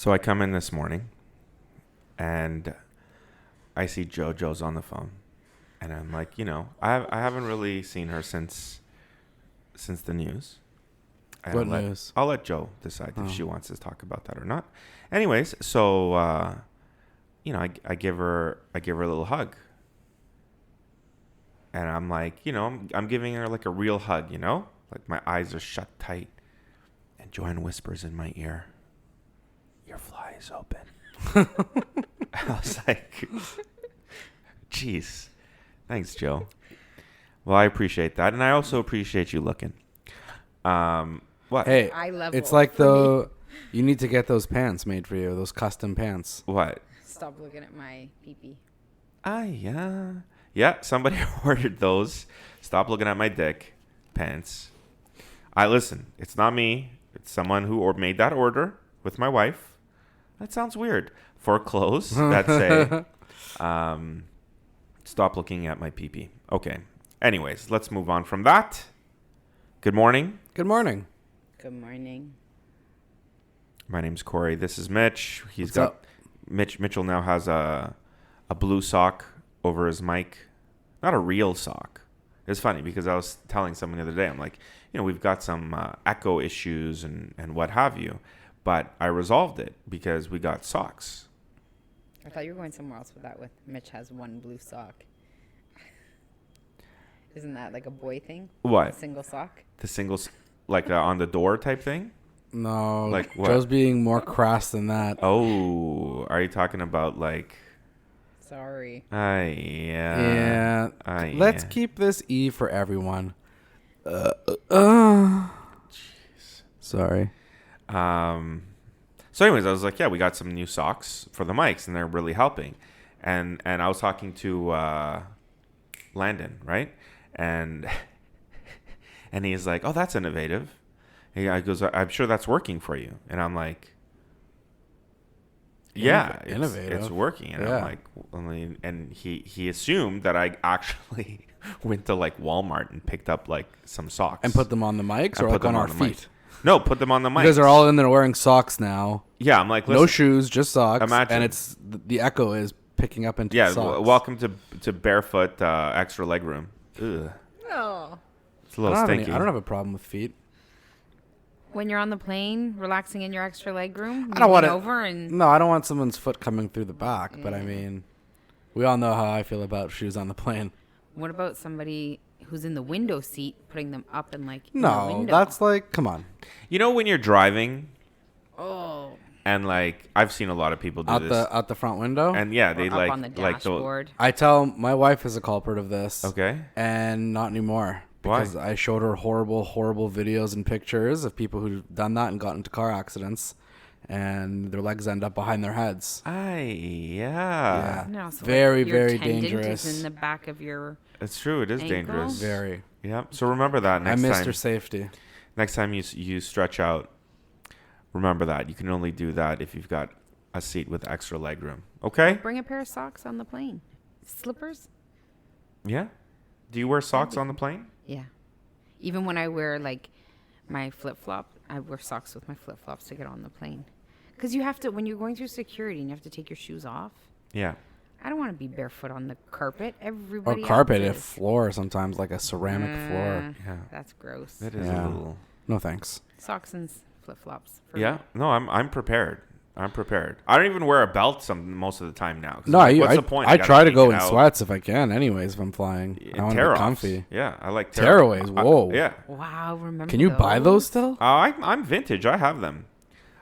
So I come in this morning, and I see JoJo's on the phone, and I'm like, I haven't really seen her since the news. And What news? I'll let Joe decide if she wants to talk about that or not. Anyways, so I give her a little hug, and I'm like, I'm giving her like a real hug, like my eyes are shut tight, and Joanne whispers in my ear, "Your fly is open." I was like, "Jeez, thanks, Joe." Well, I appreciate that, and I also appreciate you looking. What? Hey, Eye level it's like for you need to get those pants made for you, those custom pants. What? Stop looking at my pee-pee. Yeah, somebody ordered those. Stop looking at my dick pants. Listen, it's not me. It's someone who made that order with my wife. That sounds weird. For clothes that say, stop looking at my pee-pee. Okay. Anyways, let's move on from that. Good morning. Good morning. Good morning. My name's Corey. This is Mitch. What's up? Mitchell now has a blue sock over his mic. Not a real sock. It's funny because I was telling someone the other day, I'm like, we've got some echo issues and what have you. But I resolved it because we got socks. I thought you were going somewhere else with that. With Mitch has one blue sock. Isn't that like a boy thing? What? A single sock? The singles, like on the door type thing? No, Like what? Joe's being more crass than that. Oh, are you talking about like... Sorry. Yeah. Let's keep this E for everyone. Jeez. Sorry. So anyways, I was like, yeah, we got some new socks for the mics, and they're really helping. And I was talking to Landon, right? And he's like, oh, that's innovative. He goes, I'm sure that's working for you. And I'm like, yeah, innovative. It's working. And Yeah. I'm like, and he assumed that I actually went to like Walmart and picked up like some socks. And put them on the mics or like on our feet? No, put them on the mics. You guys are all in there wearing socks now. Yeah, I'm like, listen, no shoes, just socks. Imagine. And it's the echo is picking up into the socks. Welcome to barefoot extra leg room. Ugh. Oh. It's a little stinky. I don't have a problem with feet. When you're on the plane, relaxing in your extra leg room, I don't want over and No, I don't want someone's foot coming through the back. But I mean, we all know how I feel about shoes on the plane. What about somebody who's in the window seat, putting them up and like in the No, window? that's like, come on. When you're driving, Oh. and like I've seen a lot of people do this, Out the front window. and yeah, they Or like up on the dashboard. I tell my wife is a culprit of this. Okay. And not anymore. Why? Because I showed her horrible videos and pictures of people who've done that and got into car accidents, and their legs end up behind their heads. Yeah. No, so Very, like your very tendon dangerous. is in the back of your. It's true. It is Ankle? dangerous. Very. Yeah. So remember that next I missed time. her safety. Next time you stretch out, remember that you can only do that if you've got a seat with extra leg room. Okay. Bring a pair of socks on the plane. Slippers. Yeah. Do you wear socks on the plane? Yeah. Even when I wear like my flip flop, I wear socks with my flip flops to get on the plane. Because you have to, when you're going through security and you have to take your shoes off. Yeah. I don't want to be barefoot on the carpet. Or Everybody carpet, else if is. floor sometimes, like a ceramic floor. Yeah. That's gross. It is Yeah. a little. No thanks. Socks and flip flops. Yeah. No, I'm prepared. I'm prepared. I don't even wear a belt most of the time now. 'Cause No, what's the point? I gotta try to take go it in out. sweats if I can. Anyways, if I'm flying, I And want to be tear-offs. comfy. Yeah, I like Tearaways, whoa. Yeah. Wow, remember Can you buy those still? I'm vintage. I have them.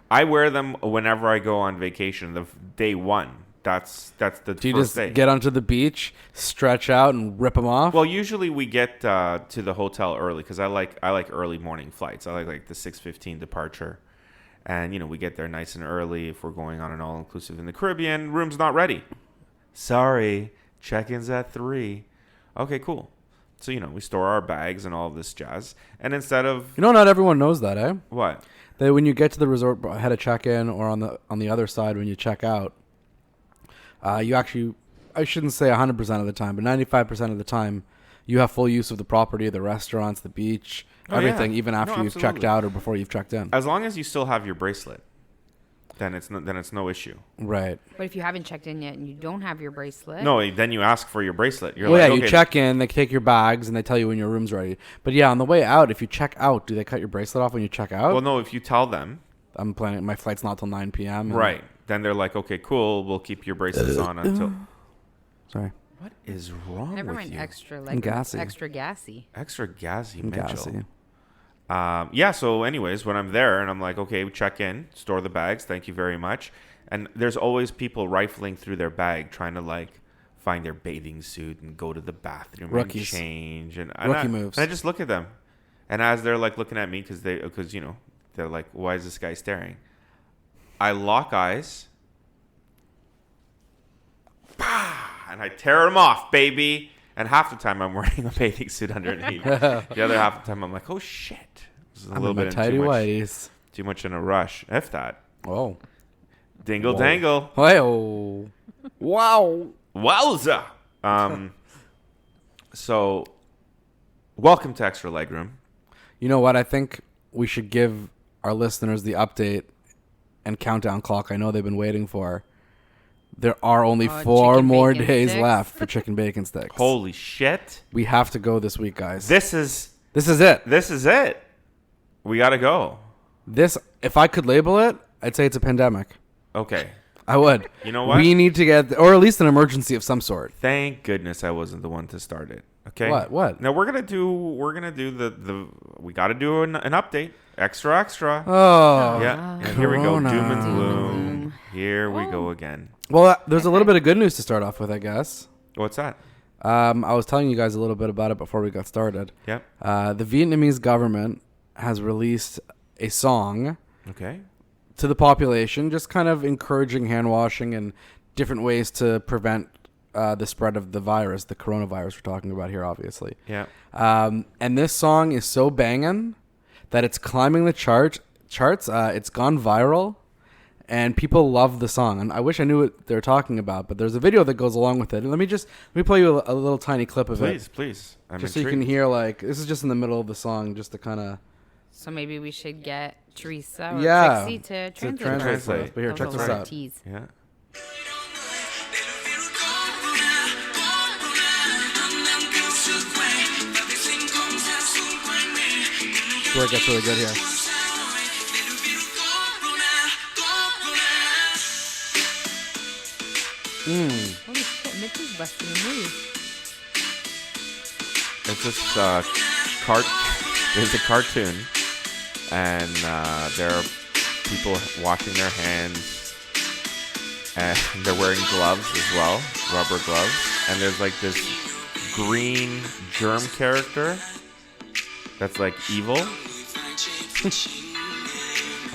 I wear them whenever I go on vacation. The day one. That's the Do you first just day. get onto the beach, stretch out, and rip them off? Well, usually we get to the hotel early because I like early morning flights. I like the 6:15 departure, and we get there nice and early if we're going on an all-inclusive in the Caribbean. Room's not ready. Sorry, check-in's at 3. Okay, cool. So we store our bags and all of this jazz, and instead of not everyone knows that, eh? what? That when you get to the resort ahead of check-in or on the other side when you check out, you actually, I shouldn't say 100% of the time, but 95% of the time, you have full use of the property, the restaurants, the beach, Oh, everything, yeah. even after No, you've checked absolutely. out or before you've checked in. As long as you still have your bracelet. then it's no issue. Right. But if you haven't checked in yet and you don't have your bracelet, No, then you ask for your bracelet. You're Well, like, yeah, okay, you check in, they take your bags, and they tell you when your room's ready. But yeah, on the way out, if you check out, do they cut your bracelet off when you check out? Well, no, if you tell them, I'm planning, my flight's not till 9 p.m. and- right, then they're like, okay, cool, we'll keep your bracelets on until. Sorry. What is wrong never with mind you? extra, I'm like gassy. extra gassy. Extra gassy, I'm Mitchell. gassy. Yeah, so anyways, when I'm there and I'm like, okay, check in, store the bags, thank you very much. And there's always people rifling through their bag trying to like find their bathing suit and go to the bathroom Rookies. and change. And Rookie moves. And I just look at them. And as they're like looking at me because you know, they're like, why is this guy staring? I lock eyes. Bah! And I tear them off, baby. And half the time I'm wearing a bathing suit underneath. The other half the time I'm like, oh shit. This is a I'm little in my bit tidy whities. too much in a rush. If that. Oh. Dingle Whoa. dangle. Hey-oh. Wow. Wowza. So welcome to Extra Legroom. You know what? I think we should give our listeners the update and countdown clock I know they've been waiting for. There are only 4 chicken more bacon days sticks. left for chicken bacon sticks. Holy shit. We have to go this week, guys. This is it. it. We gotta go. This, if I could label it, I'd say it's a pandemic. Okay. I would. You know what? We need to get, or at least an emergency of some sort. Thank goodness I wasn't the one to start it. Okay. What? Now we're gonna do the we gotta do an update. Extra. Oh. Yeah. And here we go. Corona. Doom and Doom and gloom. gloom. Here we go again. Well, there's a little bit of good news to start off with, I guess. What's that? I was telling you guys a little bit about it before we got started. Yep. The Vietnamese government has released a song Okay. to the population, just kind of encouraging hand washing and different ways to prevent the spread of the virus, the coronavirus we're talking about here, obviously. Yeah. And this song is so banging that it's climbing the charts. It's gone viral, and people love the song. And I wish I knew what they're talking about, but there's a video that goes along with it. And let me play you a little tiny clip of it, Please. I'm just so you can intrigued. hear. Like, this is just in the middle of the song, just to kind of So maybe we should get Teresa or Yeah, Trixie to to translate. translate for us. Translate. But here, Those check are this little out. teas. Yeah. That's where it gets really good here. Holy shit, Mitch is busting a move. It's this there's a cartoon, and there are people washing their hands, and they're wearing gloves as well, rubber gloves. And there's like this green germ character that's like evil.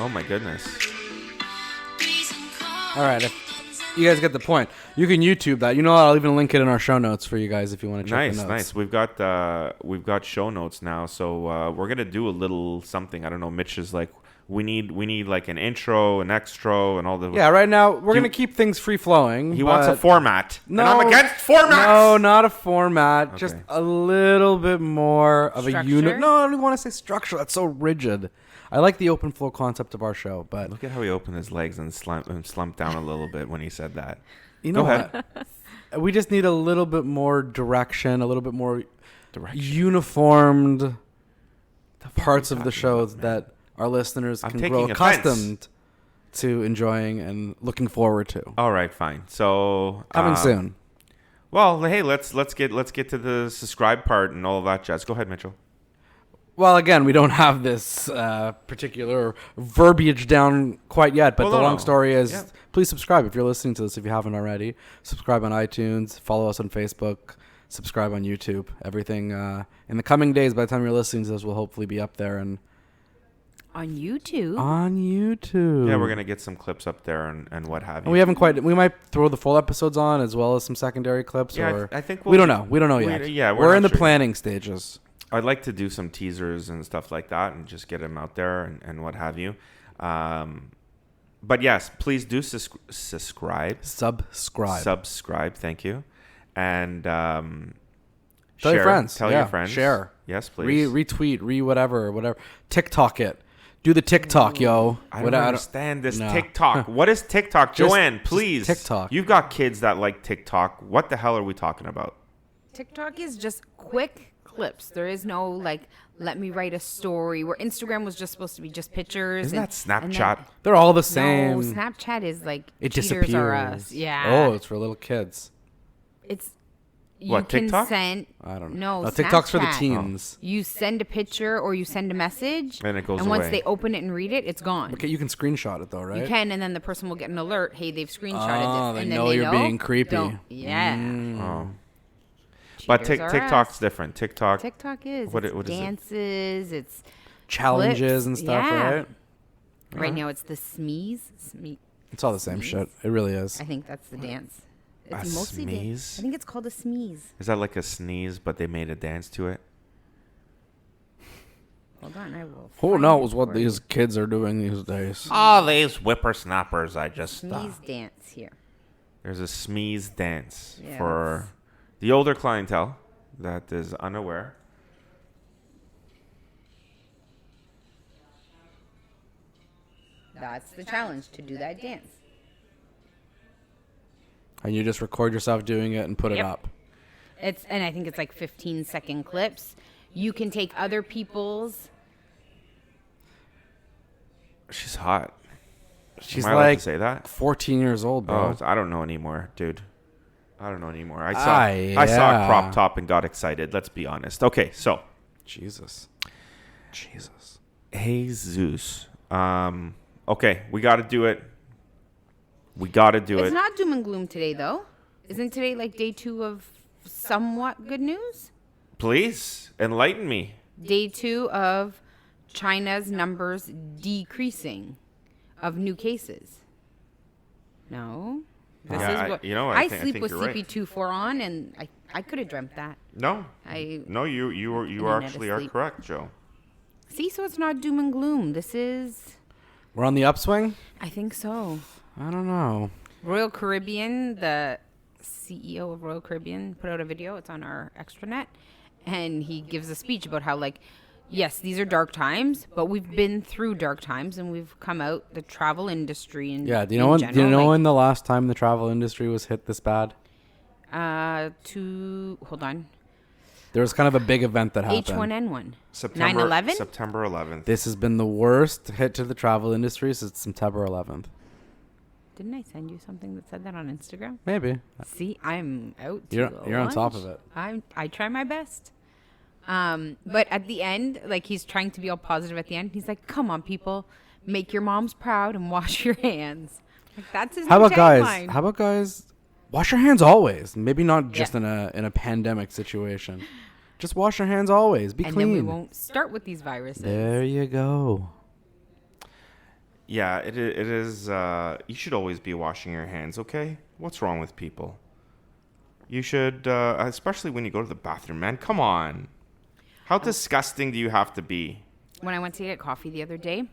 Oh my goodness. All right, you guys get the point. You can YouTube that. You know, I'll even link it in our show notes for you guys if you want to check the notes. Nice. We've got show notes now, so we're gonna do a little something. I don't know. Mitch is like, we need like an intro, an extra, and all the. Yeah, right now we're gonna keep things free flowing. He wants a format. No, and I'm against formats. No, not a format. Okay. Just a little bit more of Structure? a unit. No, I don't even want to say structure. That's so rigid. I like the open flow concept of our show, but Look at how he opened his legs and slumped down a little bit when he said that. you know Go ahead. what? We just need a little bit more direction, a little bit more uniformed parts of the shows that our listeners I'm can taking grow offense. accustomed to enjoying and looking forward to. All right, fine. So Coming soon. Well, hey, let's get to the subscribe part and all of that jazz. Go ahead, Mitchell. Well, again, we don't have this particular verbiage down quite yet, but Well, the no, long no. story is, Yeah. please subscribe if you're listening to this, if you haven't already. Subscribe on iTunes, follow us on Facebook, subscribe on YouTube. Everything in the coming days, by the time you're listening to this, will hopefully be up there and On YouTube. on YouTube. Yeah, we're gonna get some clips up there and what have you. And we haven't quite. We might throw the full episodes on as well as some secondary clips. Yeah, or I think we don't know. We don't know yet. Yeah, we're in not the sure. planning stages. I'd like to do some teasers and stuff like that and just get them out there and what have you. But yes, please do subscribe. Subscribe. Thank you. And Tell your friends. Tell Yeah, your friends. share. Yes, please. Retweet. Whatever. TikTok it. Do the TikTok, yo. I don't understand this no. TikTok. What is TikTok? Just- Joanne, just please. TikTok. You've got kids that like TikTok. What the hell are we talking about? TikTok is just quick clips. There is no like, let me write a story. Where Instagram was just supposed to be just pictures. Isn't that Snapchat? They're all the same. No, Snapchat is like It Cheaters disappears. Are Us. Yeah. Oh, it's for little kids. It's you What, can TikTok? send. I don't know. No, TikTok's for the Snapchat. teens. You send a picture or you send a message, And it goes and once away. they open it and read it, it's gone. Okay, you can screenshot it though, right? You can, and then the person will get an alert. Hey, they've screenshotted Oh, this, they and know then you're being creepy. Yeah. Oh. But Cheaters Are TikTok's Us. different. TikTok. TikTok is What it's is it? dances. It's Challenges clips. and stuff, Yeah. right? right now. It's the smees. It's all the same shit. It really is. I think that's the dance. A It's mostly dance. smeeze? I think it's called a smeeze. Is that like a sneeze, but they made a dance to it? Hold on, I will. Who find knows it what for these kids are doing these days? All these whippersnappers, I just... you. Smeeze dance here. There's a smeeze dance Yeah, for the older clientele that is unaware. That's the challenge, to do that dance. And you just record yourself doing it and put it Yep. up. And I think it's like 15-second clips. You can take other people's. She's hot. She's Am I allowed like to say that? 14 years old, bro. Oh, I don't know anymore, dude. I don't know anymore. I Ah, saw a yeah. crop top and got excited. Let's be honest. Okay, so Jesus. Jesus. Okay, we got to do it. We got to do It's it. not doom and gloom today, though. Isn't today like day 2 of somewhat good news? Please enlighten me. Day 2 of China's numbers decreasing of new cases. No. This Yeah, is what I sleep think with you're right. CP24 on, and I could have dreamt that. No, I you are actually are sleep. correct, Joe. See, so it's not doom and gloom. This is, We're on the upswing? I think so. I don't know. Royal Caribbean, the CEO of Royal Caribbean, put out a video. It's on our extranet, and he gives a speech about how, like, yes, these are dark times, but we've been through dark times, and we've come out. The travel industry, and Yeah, do you know when the last time the travel industry was hit this bad? Hold on, There was kind of a big event that happened. H1N1, September 9/11. September 11th. This has been the worst hit to the travel industry since September 11th. Didn't I send you something that said that on Instagram? Maybe. See, I'm out. You're on top of it. I try my best. But at the end, like, he's trying to be all positive at the end. He's like, "Come on, people, make your moms proud and wash your hands." Like, that's his. How new about guys? tagline. How about guys? Wash your hands always. Maybe not just Yeah. in a pandemic situation. Just wash your hands always. Be and clean. then we won't start with these viruses. There you go. Yeah, it is. You should always be washing your hands, okay? What's wrong with people? You should, especially when you go to the bathroom, man. Come on. How disgusting do you have to be? When I went to get coffee the other day,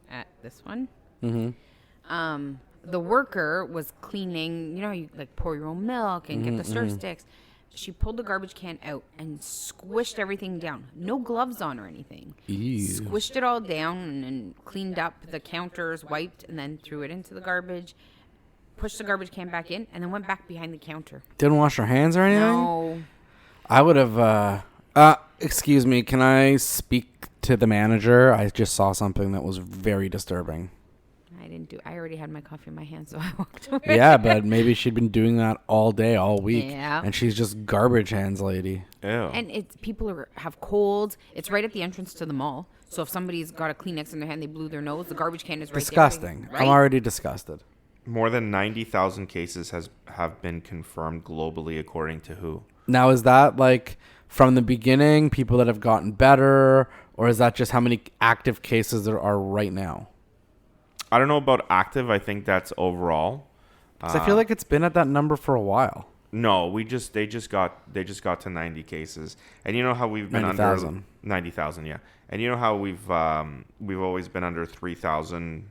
at this one, Mm-hmm. the worker was cleaning. You know, you like pour your own milk and get the stir sticks. She pulled the garbage can out and squished everything down. No gloves on or anything. Ew. Squished it all down and cleaned up the counters, wiped, and then threw it into the garbage. Pushed the garbage can back in, and then went back behind the counter. Didn't wash your hands or anything? No. I would have. Excuse me. Can I speak to the manager? I just saw something that was very disturbing. I didn't do. I already had my coffee in my hand, so I walked away. Yeah, but maybe she'd been doing that all day, all week. Yeah. And she's just garbage hands lady. Ew. And it's have colds. It's right at the entrance to the mall. So if somebody's got a Kleenex in their hand, they blew their nose. The garbage can is right Disgusting. there. I'm already disgusted. More than 90,000 cases have been confirmed globally, according to WHO. Now, is that like from the beginning, people that have gotten better, or is that just how many active cases there are right now? I don't know about active. I think that's overall. 'Cause I feel like it's been at that number for a while. No, they just got to 90 cases, and you know how we've been 90,000. under 90,000, yeah. And you know how we've always been under 3,000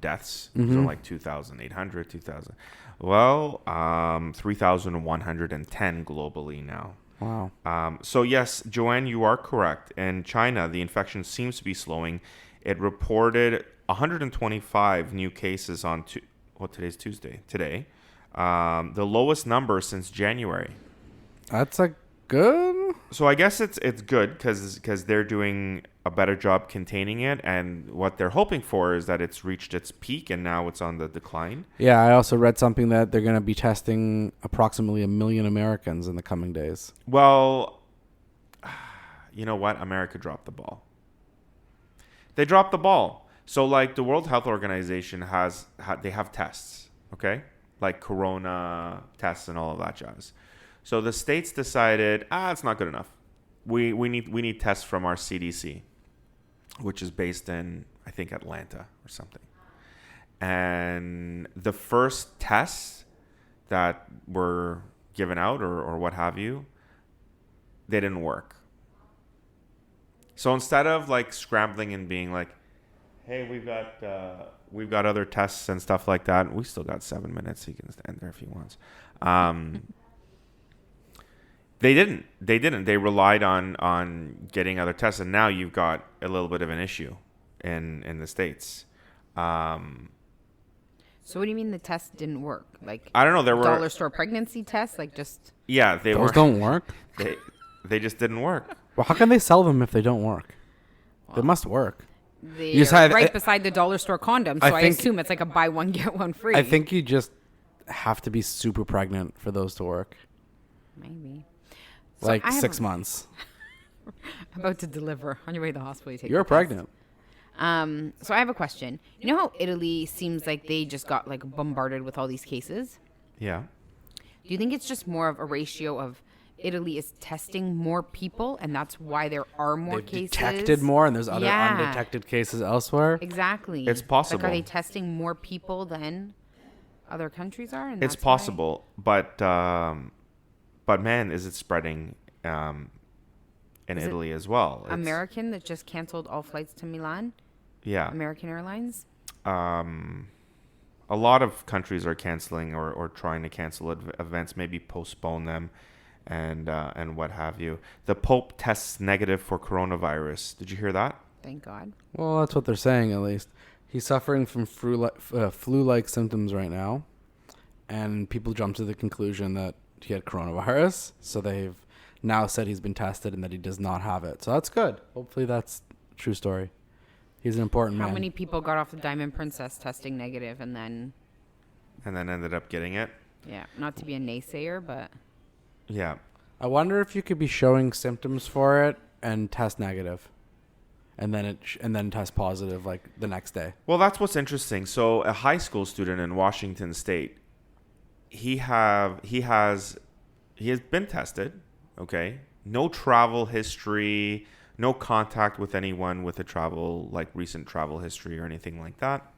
deaths, so like 2,800, 2,000. Well, 3,110 globally now. Wow. So yes, Joanne, you are correct. In China, the infection seems to be slowing. It reported 125 new cases on today's Tuesday. Today, the lowest number since January. That's a good. So I guess it's good because they're doing a better job containing it, and what they're hoping for is that it's reached its peak and now it's on the decline. Yeah, I also read something that they're going to be testing approximately 1 million Americans in the coming days. Well, you know what? America dropped the ball. They dropped the ball. So like the World Health Organization they have tests, okay? Like corona tests and all of that jazz. So the states decided, it's not good enough. We need tests from our CDC, which is based in, I think, Atlanta or something. And the first tests that were given out or what have you, they didn't work. So instead of like scrambling and being like, hey, we've got other tests and stuff like that. We still got 7 minutes. He can stand there if he wants. They didn't. They relied on getting other tests, and now you've got a little bit of an issue in the States. So what do you mean the test didn't work? Like I don't know. There were dollar store pregnancy tests, like just Those don't work. They just didn't work. Well, how can they sell them if they don't work? They must work. they just are had- right I- beside the dollar store condom. So I I think- assume it's like a buy one get one free. I think you just have to be super pregnant for those to work. maybe. So Like I have 6 months. about to deliver on your way to the hospital. You take You're the test. pregnant. So I have a question. You know how Italy seems like they just got like bombarded with all these cases? Yeah. Do you think it's just more of a ratio of Italy is testing more people and that's why there are more They've cases? detected more, and there's other Yeah. undetected cases elsewhere. Exactly. It's Like, possible. are they testing more people than other countries are? And It's that's why- possible, but man, is it spreading in Is it Italy as well? It's- American that just canceled all flights to Milan? Yeah. American Airlines? A lot of countries are canceling or trying to cancel events, maybe postpone them, and what have you. The Pope tests negative for coronavirus. Did you hear that? Thank God. Well, that's what they're saying, at least. He's suffering from flu-like symptoms right now, and people jump to the conclusion that he had coronavirus, so they've now said he's been tested and that he does not have it. So that's good. Hopefully that's a true story. He's an important man. How many people got off the Diamond Princess testing negative and then, Ended up getting it. yeah, not to be a naysayer, but Yeah. I wonder if you could be showing symptoms for it and test negative, and then test positive like the next day. Well, that's what's interesting. So, a high school student in Washington State, he has been tested. Okay, no travel history, no contact with anyone with recent travel history or anything like that,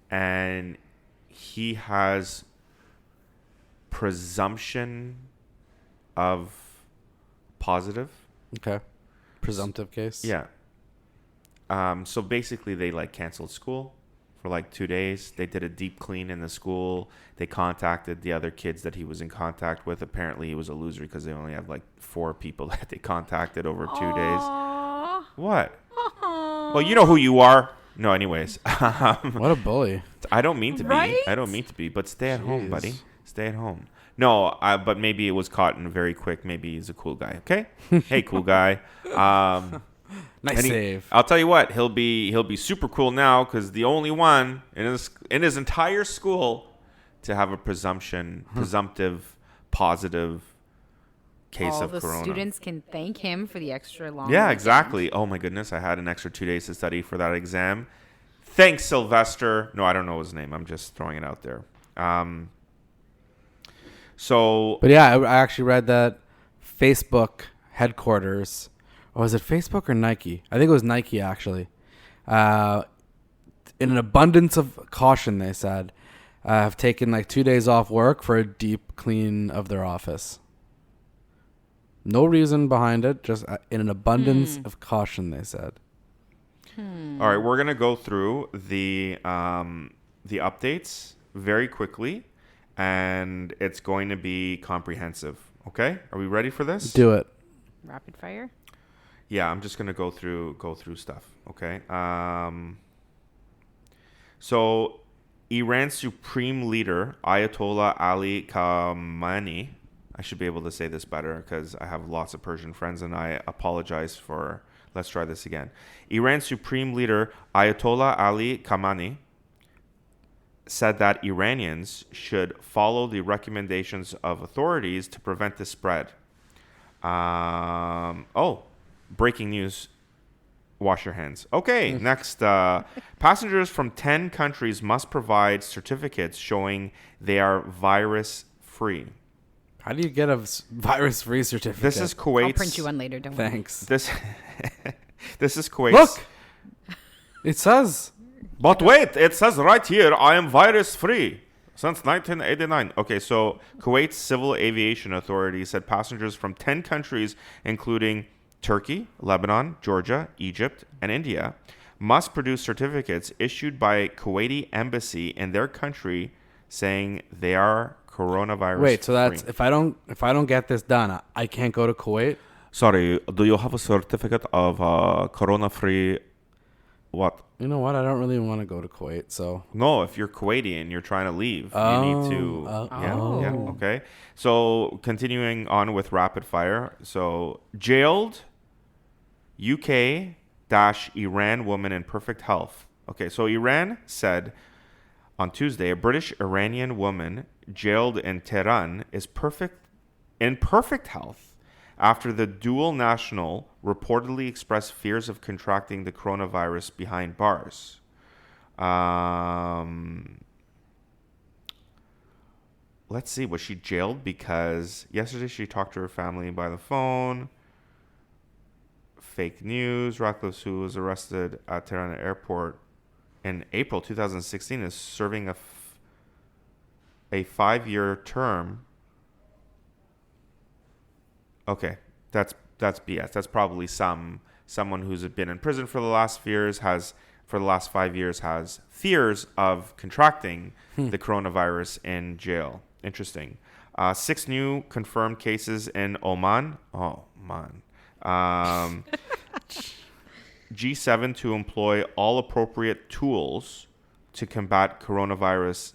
and he has presumption of positive. Okay. Presumptive case. Yeah. So basically, they canceled school for 2 days. They did a deep clean in the school. They contacted the other kids that he was in contact with. Apparently, he was a loser because they only have 4 people that they contacted over 2 days. Aww. What? Well, you know who you are. No, anyways. What a bully. I don't mean to be. Right? I don't mean to be. But stay at home, Jeez. buddy. Stay at home. No, but maybe it was caught in very quick. Maybe he's a cool guy. Okay. Hey, cool guy. Nice save. I'll tell you what. He'll be super cool now because the only one in his entire school to have a presumptive positive case All of the corona. students can thank him for the extra long. Yeah, weekend. exactly. Oh my goodness, I had an extra 2 days to study for that exam. Thanks, Sylvester. No, I don't know his name. I'm just throwing it out there. But yeah, I actually read that Facebook headquarters, or was it Facebook or Nike? I think it was Nike actually. In an abundance of caution, they said, have taken 2 days off work for a deep clean of their office. No reason behind it, just in an abundance of caution, they said. All right, we're gonna go through the updates very quickly, and it's going to be comprehensive. Okay, are we ready for this? Do it. Rapid fire. Yeah, I'm just gonna go through stuff. Okay. So, Iran's supreme leader Ayatollah Ali Khamenei. I should be able to say this better because I have lots of Persian friends, and I apologize for. Let's try this again. Iran's supreme leader Ayatollah Ali Khamenei said that Iranians should follow the recommendations of authorities to prevent the spread. Breaking news. Wash your hands. Okay, next. Passengers from 10 countries must provide certificates showing they are virus-free. How do you get a virus-free certificate? This is Kuwait's... I'll print you one later. Don't worry. Thanks. This is Kuwait's... Look! It says... But wait, it says right here, I am virus-free since 1989. Okay, so Kuwait's Civil Aviation Authority said passengers from 10 countries, including Turkey, Lebanon, Georgia, Egypt, and India, must produce certificates issued by Kuwaiti embassy in their country saying they are coronavirus Wait, so that's free. if I don't get this done, I can't go to Kuwait? Sorry, do you have a certificate of corona-free what? You know what? I don't really want to go to Kuwait, so... No, if you're Kuwaiti and you're trying to leave, you need to... Yeah, okay. So, continuing on with rapid fire. So, jailed UK-Iran woman in perfect health. Okay, so Iran said on Tuesday, a British Iranian woman jailed in Tehran is in perfect health after the dual national reportedly expressed fears of contracting the coronavirus behind bars. Let's see, was she jailed because yesterday she talked to her family by the phone? Fake news. Ratcliffe, who was arrested at Tehran airport in April 2016, is serving a 5-year term. Okay, that's BS. That's probably someone who's been in prison for the last 5 years has fears of contracting the coronavirus in jail. Interesting. 6 new confirmed cases in Oman. Oh man. G7 to employ all appropriate tools to combat coronavirus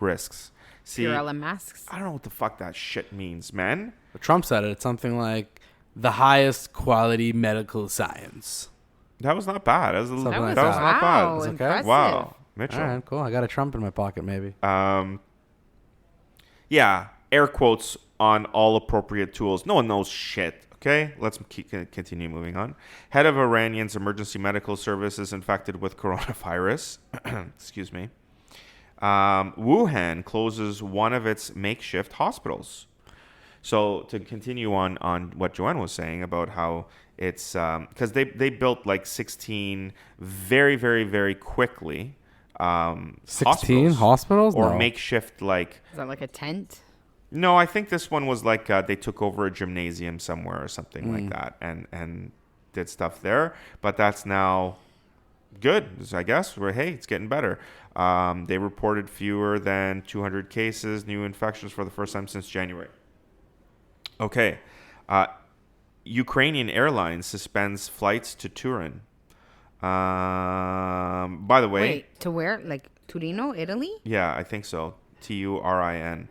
risks. See, Purella masks. I don't know what the fuck that shit means, man. Trump said it. It's something like the highest quality medical science. That was not bad. That was like not that. bad. It's okay. Impressive. Wow, Mitchell. All right, cool. I got a Trump in my pocket, maybe. Yeah, air quotes on all appropriate tools. No one knows shit. Okay, let's continue moving on. Head of Iranian's emergency medical services infected with coronavirus. Excuse me. Wuhan closes one of its makeshift hospitals. So to continue on what Joanne was saying about how it's because they built like 16 very, very, very quickly 16 hospitals? or No. makeshift like. Is that like a tent? No, I think this one was like they took over a gymnasium somewhere or something like that and did stuff there. But that's now good, I guess. Hey, it's getting better. They reported fewer than 200 cases, new infections for the first time since January. Okay. Ukrainian Airlines suspends flights to Turin. By the way... Wait, to where? Like Torino, Italy? Yeah, I think so. Turin.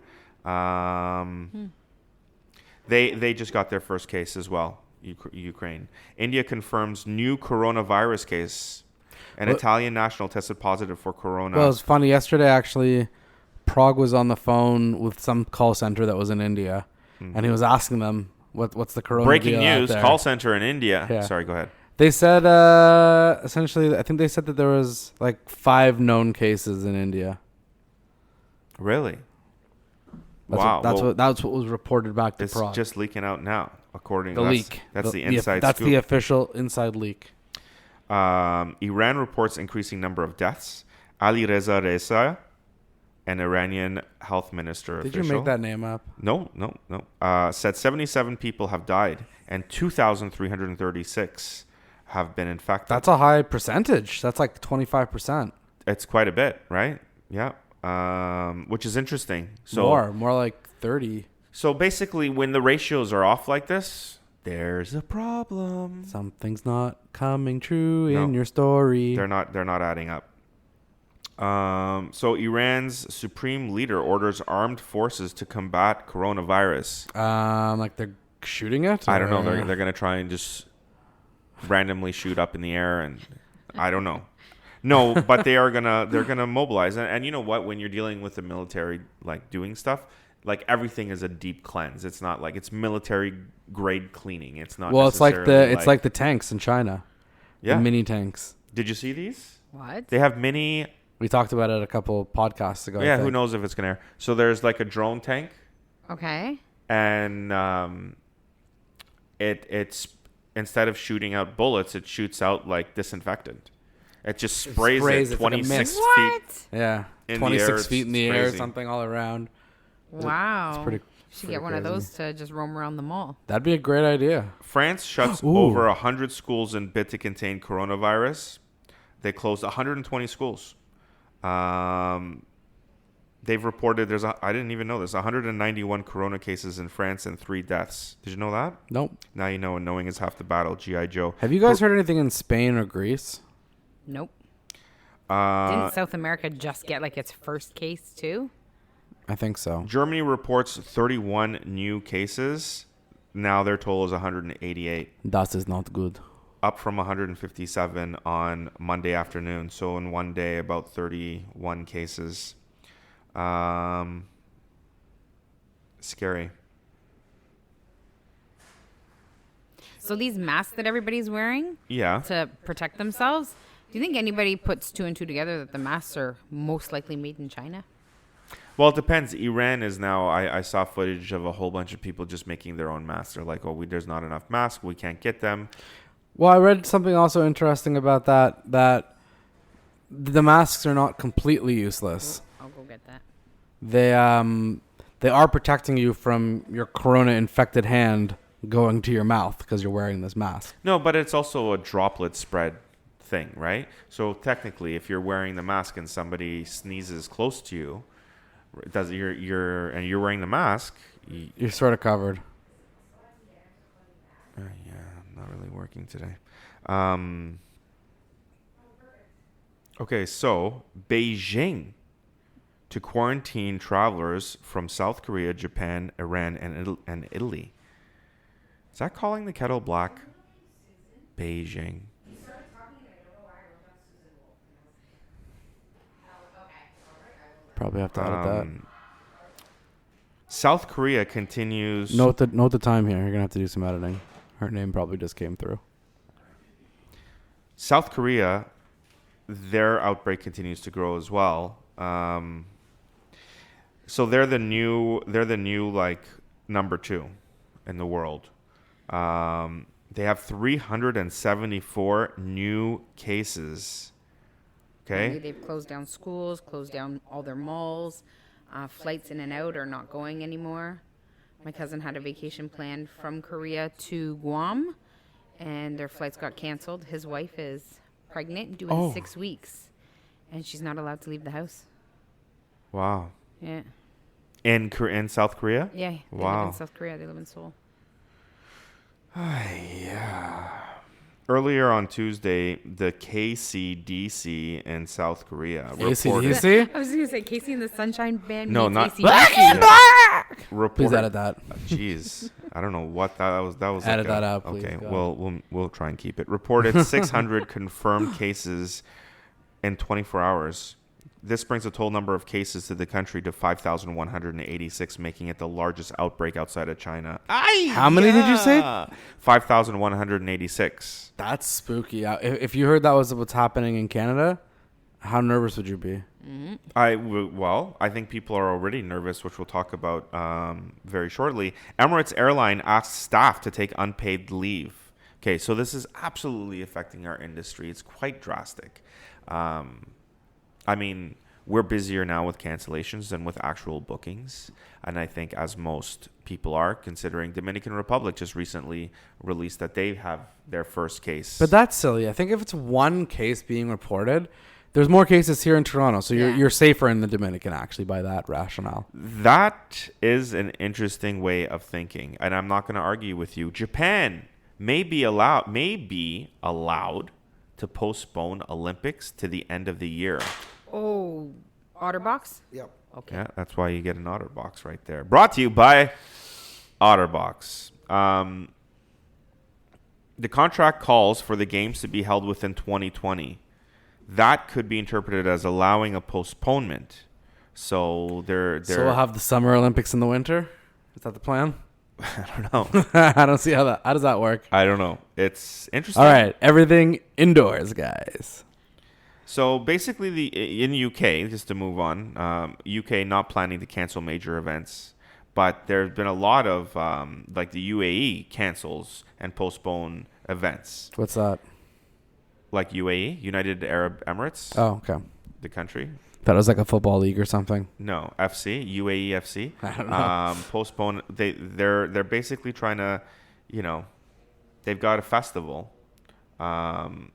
They just got their first case as well, Ukraine. India confirms new coronavirus case. An Italian national tested positive for corona. Well, it was funny. Yesterday, actually, Prague was on the phone with some call center that was in India. And he was asking them, what's the corona Breaking deal out news, there? call center in India. Yeah. Sorry, go ahead. They said, essentially, I think they said that there was like 5 known cases in India. Really? That's what was reported back to It's Prague. just leaking out now, according the to leak. That's the inside That's scoop. the official inside leak. Iran reports increasing number of deaths. Ali Reza, an Iranian health minister Did official. you make that name up? No. Said 77 people have died and 2,336 have been infected. That's a high percentage. That's like 25%. It's quite a bit, right? Yeah. Which is interesting. So More like 30. So basically, when the ratios are off like this, there's a problem. Something's not coming true No. in your story. They're not adding up. So Iran's supreme leader orders armed forces to combat coronavirus. Like they're shooting it? I don't know. or- They're gonna try and just randomly shoot up in the air, and I don't know. No, but they're gonna mobilize, and you know what? When you're dealing with the military, like doing stuff, like everything is a deep cleanse. It's not like it's military grade cleaning. It's not. Well, it's like necessarily like the tanks in China. yeah. The mini tanks. Did you see these? What? They have mini. We talked about it a couple podcasts ago. I Yeah, who think. knows if it's gonna air? So there's like a drone tank, Okay. and it's instead of shooting out bullets, it shoots out like disinfectant. It just sprays sprays it it like a 26 mist. feet. What? Yeah, In the 26 air, it's feet in the air, crazy. something all around. Wow. It's pretty. Should get one of crazy. those to just roam around the mall. That'd be a great idea. France shuts Ooh. over 100 schools in bid to contain coronavirus. They closed 120 schools. They've reported I didn't even know this, 191 corona cases in France and 3 deaths. Did you know that? Nope. Now you know, and knowing is half the battle. G.I. Joe. Have you guys heard anything in Spain or Greece? Nope. Uh, Didn't South America just get like its first case too? I think so. Germany reports 31 new cases. Now their total is 188, That is not good. up from 157 on Monday afternoon. So in one day, about 31 cases. Scary. So these masks that everybody's wearing Yeah. to protect themselves, do you think anybody puts 2 and 2 together that the masks are most likely made in China? Well, it depends. Iran is now, I saw footage of a whole bunch of people just making their own masks. They're like, there's not enough masks. We can't get them. Well, I read something also interesting about that the masks are not completely useless. I'll go get that. They are protecting you from your corona infected hand going to your mouth because you're wearing this mask. No, but it's also a droplet spread thing, right? So technically, if you're wearing the mask and somebody sneezes close to you, you're wearing the mask. You're sort of covered. Yeah, not really working today. Okay, so Beijing to quarantine travelers from South Korea, Japan, Iran, and Italy. Is that calling the kettle black? Beijing. Probably have to edit South Korea continues. that. Note the time here. You're gonna have to do some editing. Her name probably just came through. South Korea, their outbreak continues to grow as well. So they're the new like number 2 in the world. They have 374 new cases. Maybe Okay. they've closed down schools, closed down all their malls. Flights in and out are not going anymore. My cousin had a vacation planned from Korea to Guam, and their flights got canceled. His wife is pregnant, due in 6 weeks, and she's not allowed to leave the house. Wow. Yeah. In South Korea? Yeah. They live Wow. in South Korea. They live in Seoul. Yeah. Earlier on Tuesday, the KCDC in South Korea reported. ACDC? I was going to say Casey and the Sunshine Band. No, meets not- AC/DC. Please edit that. Jeez, I don't know what that was. That was Edit like that out, please, Okay, God. we'll try and keep it. Reported 600 confirmed cases in 24 hours. This brings the total number of cases to the country to 5,186, making it the largest outbreak outside of China. How many did you say? 5,186. That's spooky. If you heard that was what's happening in Canada, how nervous would you be? I think people are already nervous, which we'll talk about very shortly. Emirates Airline asked staff to take unpaid leave. Okay, so this is absolutely affecting our industry. It's quite drastic. I mean, we're busier now with cancellations than with actual bookings. And I think as most people are, considering Dominican Republic just recently released that they have their first case. But that's silly. I think if it's one case being reported, There's more cases here in Toronto, so Yeah. you're safer in the Dominican actually by that rationale. That is an interesting way of thinking, and I'm not going to argue with you. Japan may be allowed to postpone Olympics to the end of the year. Oh, OtterBox? Yep. Okay. Yeah, that's why you get an OtterBox right there. Brought to you by OtterBox. The contract calls for the games to be held within 2020. That could be interpreted as allowing a postponement. So they're So we'll have the Summer Olympics in the winter? Is that the plan? I don't know. I don't see how does that work? I don't know. It's interesting. All right, everything indoors, guys. So basically, in the UK, just to move on, UK not planning to cancel major events, but there's been a lot of like the UAE cancels and postpone events, What's that? like UAE, United Arab Emirates, Oh, okay. the country. That was like a football league or something. No, UAE FC. I don't know. Postpone. They're basically trying to, they've got a festival, and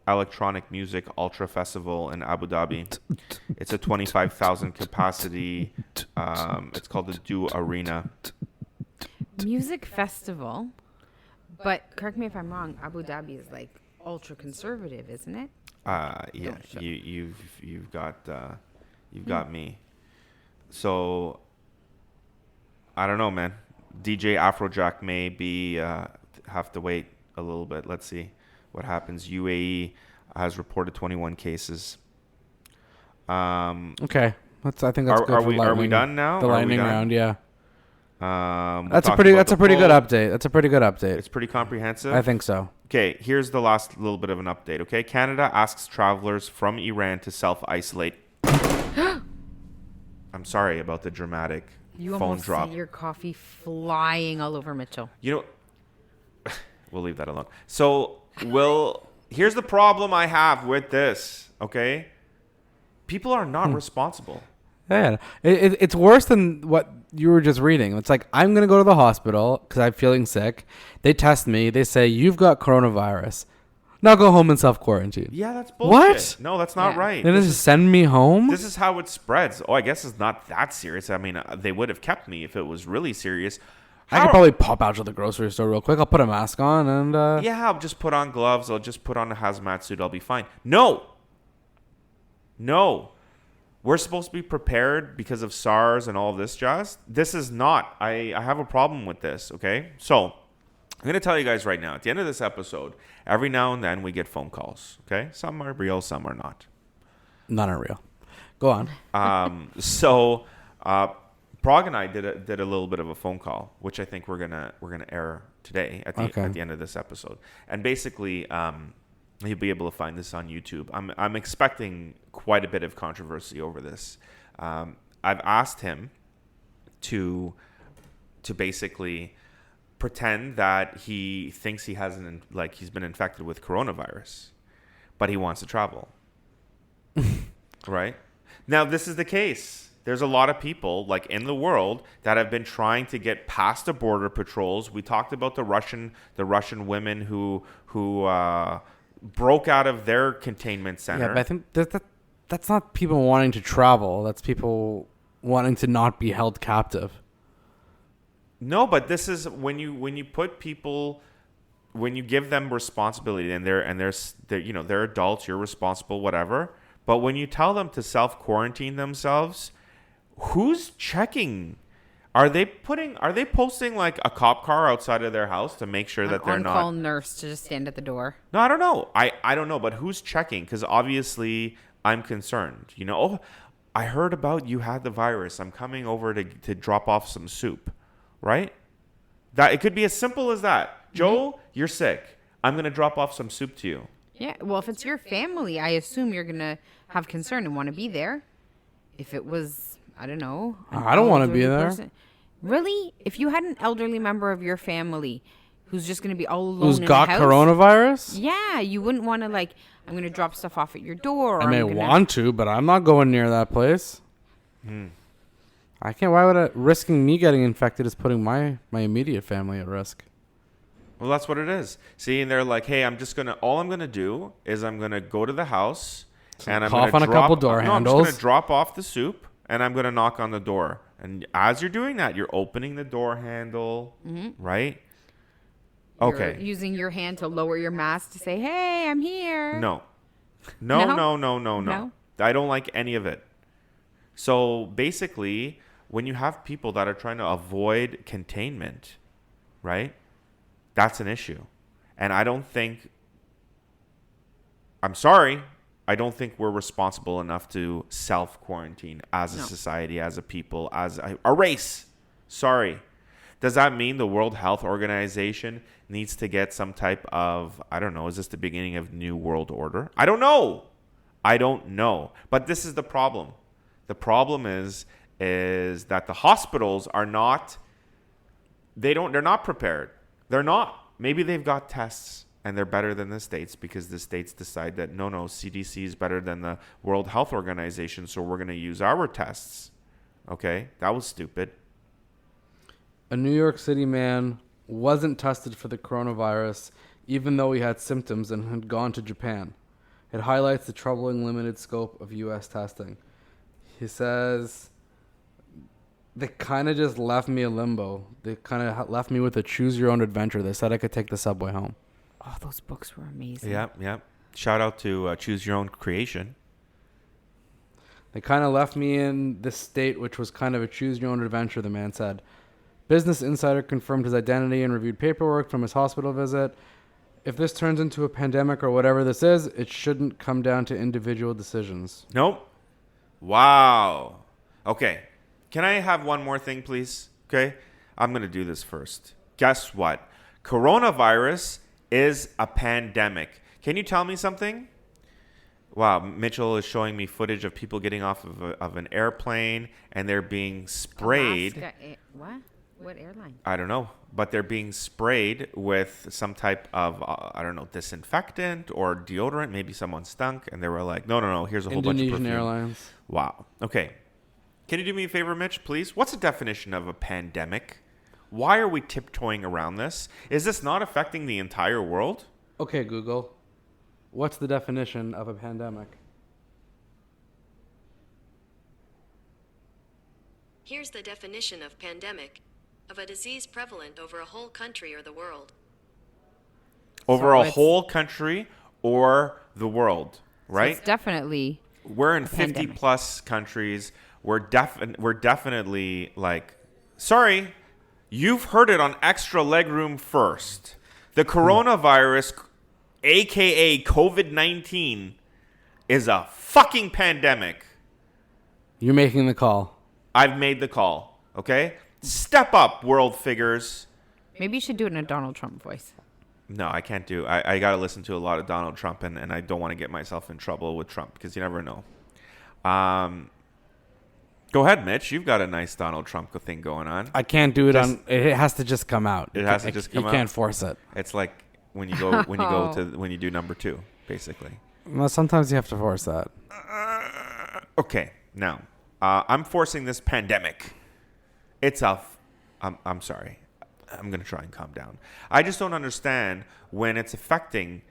electronic music ultra festival in Abu Dhabi. It's a 25,000 capacity. It's called the Do Arena. Music festival. But correct me if I'm wrong. Abu Dhabi is like ultra conservative, isn't it? Yeah, Don't show. you've got me. So I don't know, man. DJ Afrojack may be have to wait a little bit. Let's see what happens. UAE has reported 21 cases. Okay. I think that's good Are for we lightning. done now? The Are we lightning done? round, yeah. We'll That's a talk pretty about the good poll. update. That's a pretty good update. It's pretty comprehensive. I think so. Okay, here's the last little bit of an update. Okay, Canada asks travelers from Iran to self-isolate. I'm sorry about the dramatic You phone almost drop. sent your coffee flying all over Mitchell. We'll leave that alone. So, here's the problem I have with this, okay? People are not responsible. Yeah, it's worse than what you were just reading. It's like, I'm going to go to the hospital because I'm feeling sick. They test me. They say, you've got coronavirus. Now go home and self-quarantine. Yeah, that's bullshit. What? No, that's not Yeah. right. Then just send me home? This is how it spreads. Oh, I guess it's not that serious. I mean, they would have kept me if it was really serious. I could probably pop out to the grocery store real quick. I'll put a mask on and... Yeah, I'll just put on gloves. I'll just put on a hazmat suit. I'll be fine. No. We're supposed to be prepared because of SARS and all of this jazz. This is not. I have a problem with this, okay? So, I'm going to tell you guys right now, at the end of this episode, every now and then we get phone calls, okay? Some are real, some are not. None are real. Go on. Prague and I did a little bit of a phone call, which I think we're gonna air today at the end of this episode. And basically, you'll be able to find this on YouTube. I'm expecting quite a bit of controversy over this. I've asked him to basically pretend that he thinks he hasn't he's been infected with coronavirus, but he wants to travel. Right? Now this is the case. There's a lot of people in the world that have been trying to get past the border patrols. We talked about the Russian women who broke out of their containment center. Yeah, but I think that's not people wanting to travel. That's people wanting to not be held captive. No, but this is when you put people, when you give them responsibility and they're adults, you're responsible, whatever. But when you tell them to self-quarantine themselves, who's checking? Are they posting a cop car outside of their house to make sure that they're not on-call nurse to just stand at the door? No, I don't know. I don't know, but who's checking? Because obviously I'm concerned. Oh, I heard about you had the virus. I'm coming over to drop off some soup, right? That it could be as simple as that. Joe, you're sick. I'm gonna drop off some soup to you. Yeah, well, if it's your family, I assume you're going to have concern and want to be there. If it was, I don't know. I don't want to be elderly there. person- Really? If you had an elderly member of your family who's just going to be all alone Who's in got the house, coronavirus? yeah, you wouldn't want to I'm going to drop stuff off at your door. I may want to, but I'm not going near that place. I can't. Why would risking me getting infected is putting my immediate family at risk? Well, that's what it is. See, and they're like, hey, all I'm gonna do is I'm gonna go to the house and I'm cough gonna on a couple door I'm handles. just gonna drop off the soup and I'm gonna knock on the door. And as you're doing that, you're opening the door handle, right? Okay. You're using your hand to lower your mask to say, "Hey, I'm here." No. No? No. I don't like any of it. So basically, when you have people that are trying to avoid containment, right? That's an issue. And I don't think we're responsible enough to self-quarantine as a society, as a people, as a race. Sorry. Does that mean the World Health Organization needs to get some type of, I don't know, is this the beginning of new world order? I don't know. But this is the problem. The problem is that the hospitals are not, they're not prepared. They're not. Maybe they've got tests and they're better than the states because the states decide that no, CDC is better than the World Health Organization, so we're going to use our tests. Okay? That was stupid. A New York City man wasn't tested for the coronavirus even though he had symptoms and had gone to Japan. It highlights the troubling limited scope of U.S. testing. He says, they kind of just left me in limbo. They kind of left me with a choose-your-own adventure. They said I could take the subway home. Oh, those books were amazing. Yep. Shout out to Choose Your Own Creation. They kind of left me in this state, which was kind of a choose-your-own adventure, the man said. Business Insider confirmed his identity and reviewed paperwork from his hospital visit. If this turns into a pandemic or whatever this is, it shouldn't come down to individual decisions. Nope. Wow. Okay. Can I have one more thing, please? Okay. I'm going to do this first. Guess what? Coronavirus is a pandemic. Can you tell me something? Wow. Mitchell is showing me footage of people getting off of an airplane and they're being sprayed. What? What airline? I don't know. But they're being sprayed with some type of, disinfectant or deodorant. Maybe someone stunk and they were like, no, here's a whole bunch of perfume. Indonesian Airlines. Wow. Okay. Can you do me a favor, Mitch, please? What's the definition of a pandemic? Why are we tiptoeing around this? Is this not affecting the entire world? Okay, Google. What's the definition of a pandemic? Here's the definition of pandemic. Of a disease prevalent over a whole country or the world. Over a whole country or the world, right? So it's definitely we're in 50 pandemic. Plus countries. We're definitely like, sorry, you've heard it on Extra Legroom first. The coronavirus, aka COVID-19, is a fucking pandemic. You're making the call. I've made the call, okay? Step up, world figures. Maybe you should do it in a Donald Trump voice. No, I can't do. I got to listen to a lot of Donald Trump, and I don't want to get myself in trouble with Trump because you never know. Go ahead, Mitch. You've got a nice Donald Trump thing going on. I can't do it on. It has to just come out. It has to just come out. You can't force it. It's like when you do number 2, basically. Well, sometimes you have to force that. Okay, now I'm forcing this pandemic. I'm sorry. I'm going to try and calm down. I just don't understand when it's affecting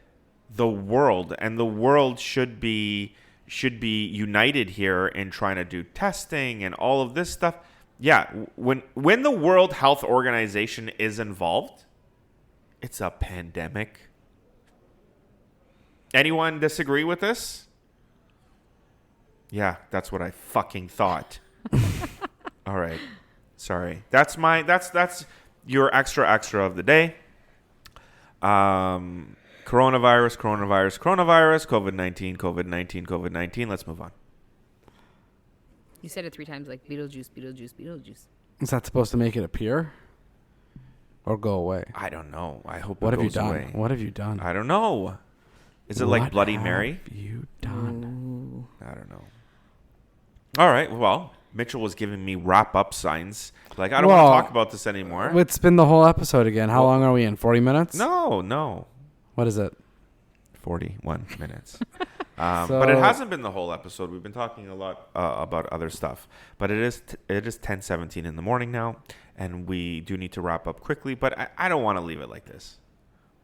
the world, and the world should be united here in trying to do testing and all of this stuff. Yeah, when the World Health Organization is involved, it's a pandemic. Anyone disagree with this? Yeah, that's what I fucking thought. All right. Sorry. That's your extra of the day. Coronavirus, COVID-19. Let's move on. You said it 3 times like Beetlejuice. Is that supposed to make it appear? Or go away? I don't know. I hope What it have you goes done? away. What have you done? I don't know. Is it like Bloody Mary? What have you done? I don't know. All right. Well, Mitchell was giving me wrap-up signs. Like, I don't want to talk about this anymore. It's been the whole episode again. How long are we in? 40 minutes? No. What is it? 41 minutes. But it hasn't been the whole episode. We've been talking a lot about other stuff. But it is 10:17 in the morning now, and we do need to wrap up quickly. But I don't want to leave it like this.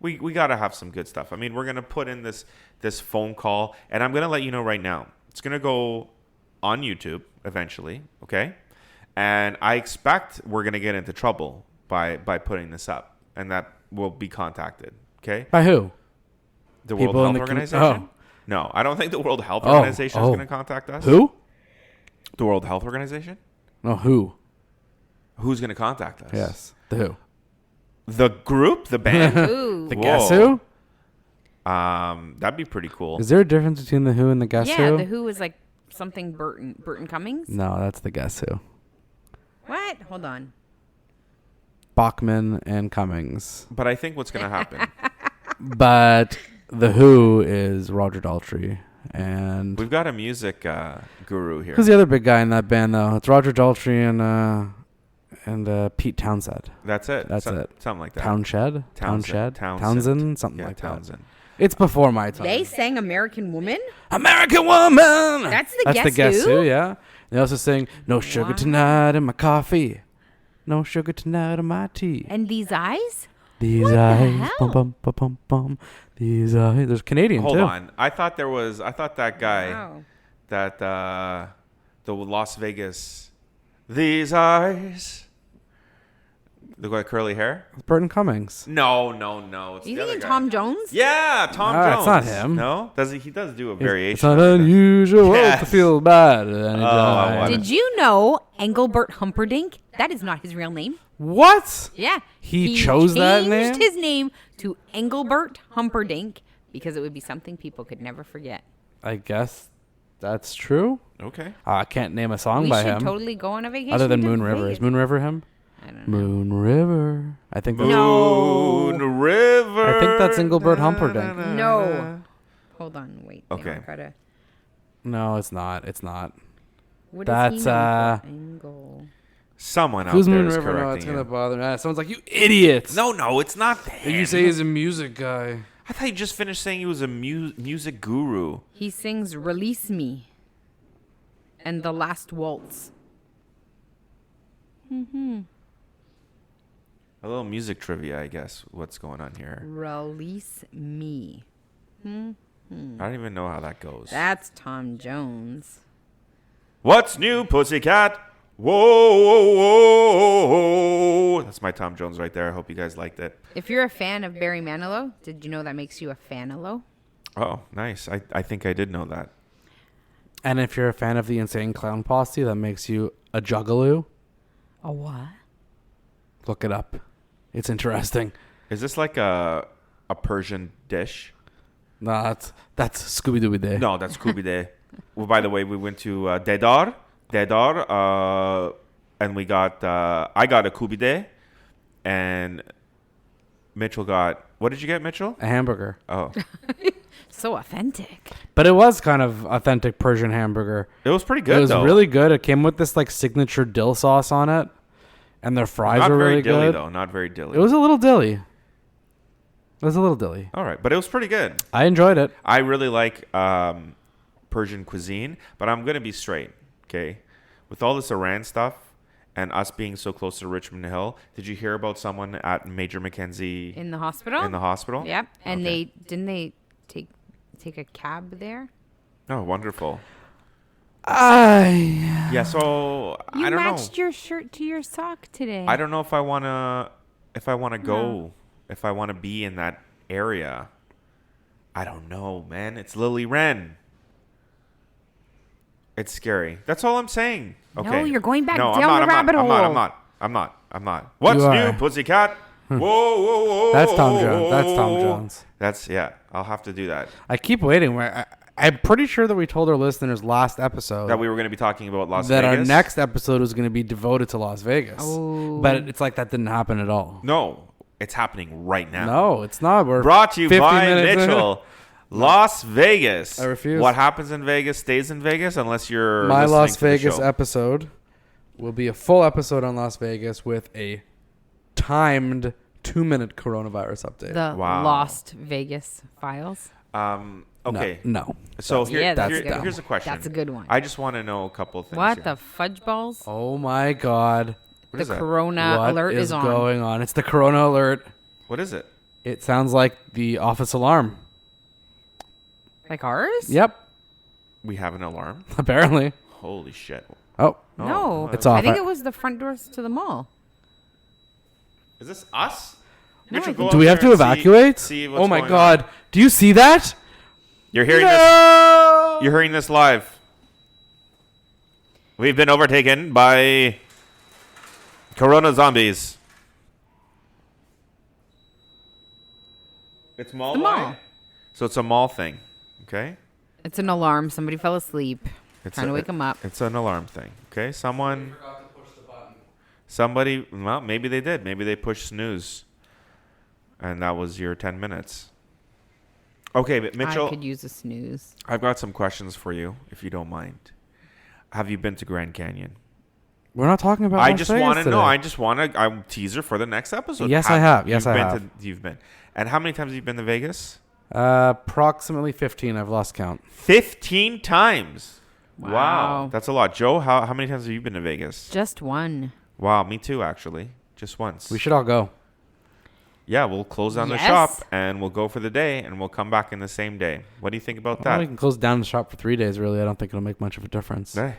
We gotta have some good stuff. I mean, we're gonna put in this phone call, and I'm gonna let you know right now. It's gonna go on YouTube eventually, okay? And I expect we're gonna get into trouble by putting this up, and that will be contacted, okay? By who? The People World in Health the Organization? No, I don't think the World Health Oh, Organization is oh. gonna contact us. Who? The World Health Organization? No, who? Who's gonna contact us? Yes, the who? The group, the band. Ooh. The Whoa. Guess Who? That'd be pretty cool. Is there a difference between the Who and the Guess Yeah, Who? the Who is like something Burton Cummings. No, that's the Guess Who. What? Hold on. Bachman and Cummings. But I think what's gonna happen. But the Who is Roger Daltrey. And We've got a music guru here. who's the other big guy in that band, though? It's Roger Daltrey and Pete Townsend. That's it. That's it. Something like that. Townshed? Townsend. Townsend? Something Yeah, like Townsend. that. It's before my time. They sang American Woman? American Woman! That's the Guess Who, Who? yeah. They also sing, no sugar Wow. tonight in my coffee. No sugar tonight in my tea. And These Eyes? These What the eyes, hell? bum, bum, bum, bum, bum. These eyes. There's Canadian, Hold too. on. I thought that guy, Wow. that the Las Vegas, these eyes, the guy with curly hair. Burton Cummings. No. It's You the other thinking guy. Tom Jones? Yeah, Tom Ah, Jones. it's not him. No, he does do a It's variation. not of it. unusual Yes. to feel bad. what Did you know Engelbert Humperdinck? That is not his real name. What? Yeah. He chose that name? changed his name to Engelbert Humperdinck because it would be something people could never forget. I guess that's true. Okay. I can't name a song We by should him. totally go on a vacation. Other than to Moon River. Vegas. Is Moon River him? I don't know. Moon River. I think that's, Moon River. I think that's Engelbert Humperdinck. No. Hold on, wait. Okay. I gotta, No, it's not. It's not. what That's, is he known for? Engel. Someone out Who's there Moon is River? No, correcting it's going to you. bother me. Someone's like, you idiots. No, it's not him. You say he's a music guy. I thought you just finished saying he was a music guru. He sings Release Me and The Last Waltz. A little music trivia, I guess. What's going on here? Release Me. I don't even know how that goes. That's Tom Jones. What's new, pussycat? Whoa, whoa, whoa, whoa. That's my Tom Jones right there. I hope you guys liked it. If you're a fan of Barry Manilow, did you know that makes you a fanalo? Oh, nice. I think I did know that. And if you're a fan of the Insane Clown Posse, that makes you a juggaloo. A what? Look it up. It's interesting. Is this like a Persian dish? No, that's Scooby Dooby Day. No, that's Kubi Day. Well, by the way, we went to Dedar, and we got I got a Kubi Day, and Mitchell got, what did you get, Mitchell? A hamburger. Oh, So authentic. But it was kind of authentic Persian hamburger. it was pretty good. It was though. really good. It came with this like signature dill sauce on it, and their fries not were very really dilly good. though. Not very dilly. It was a little dilly. All right, but it was pretty good. I enjoyed it. I really like Persian cuisine, but I'm gonna be straight, okay? With all this Iran stuff and us being so close to Richmond Hill, did you hear about someone at Major Mackenzie In the hospital? in the hospital? Yep. And Okay. they take a cab there? Oh, wonderful. I Yeah, so You I don't know. matched your shirt to your sock today. I don't know if I wanna go, if I wanna be in that area. I don't know, man. It's Lily Wren. It's scary. That's all I'm saying. Okay. No, you're going back No, down I'm the not, rabbit I'm not, hole. I'm not. What's You new, are. pussycat? Whoa, whoa, whoa. That's Tom Jones. That's Tom Jones. That's, yeah. I'll have to do that. I keep waiting. I'm pretty sure that we told our listeners last episode That we were going to be talking about Las that Vegas. our next episode was going to be devoted to Las Vegas. Oh. But it's like that didn't happen at all. No, it's happening right now. No, it's not. We're Brought to you 50 by minutes in. Mitchell. Las Vegas. I refuse. What happens in Vegas stays in Vegas unless you're My listening Las to the Vegas show. episode will be a full episode on Las Vegas with a timed 2-minute coronavirus update. The Wow. Lost Vegas files. Okay. No. So Yeah, that's dumb. here's a question. That's a good one. I just want to know a couple of things. What here. the fudge balls? Oh my God. What The is that? corona What alert is is on. going on? It's the corona alert. What is it? It sounds like the office alarm. Like ours? Yep. We have an alarm. Apparently. Holy shit. Oh. No. It's off. I think it was the front doors to the mall. Is this us? No, Mitchell, I go think- out Do we there have to and evacuate? See what's Oh my going God. on. Do you see that? You're hearing this. No! You're hearing this live. We've been overtaken by Corona zombies. It's mall The wide? mall. So it's a mall thing. Okay? It's an alarm. Somebody fell asleep. Trying to wake them up. It's an alarm thing. Okay? Somebody, well, maybe they did. Maybe they pushed snooze. And that was your 10 minutes. Okay, but Mitchell, I could use a snooze. I've got some questions for you, if you don't mind. Have you been to Grand Canyon? We're not talking about I Las just Vegas want to today. know. I just want to. I'm teaser for the next episode. Yes, I have. Yes, I have. You've been. And how many times have you been to Vegas? Approximately 15. I've lost count. 15 times. Wow. That's a lot. Joe, how many times have you been to Vegas? Just one. Wow, me too, actually. Just once. We should all go. Yeah, we'll close down the Yes. shop and we'll go for the day and we'll come back in the same day. What do you think about Well, we that? can close down the shop for 3 days, really. I don't think it'll make much of a difference. Hey,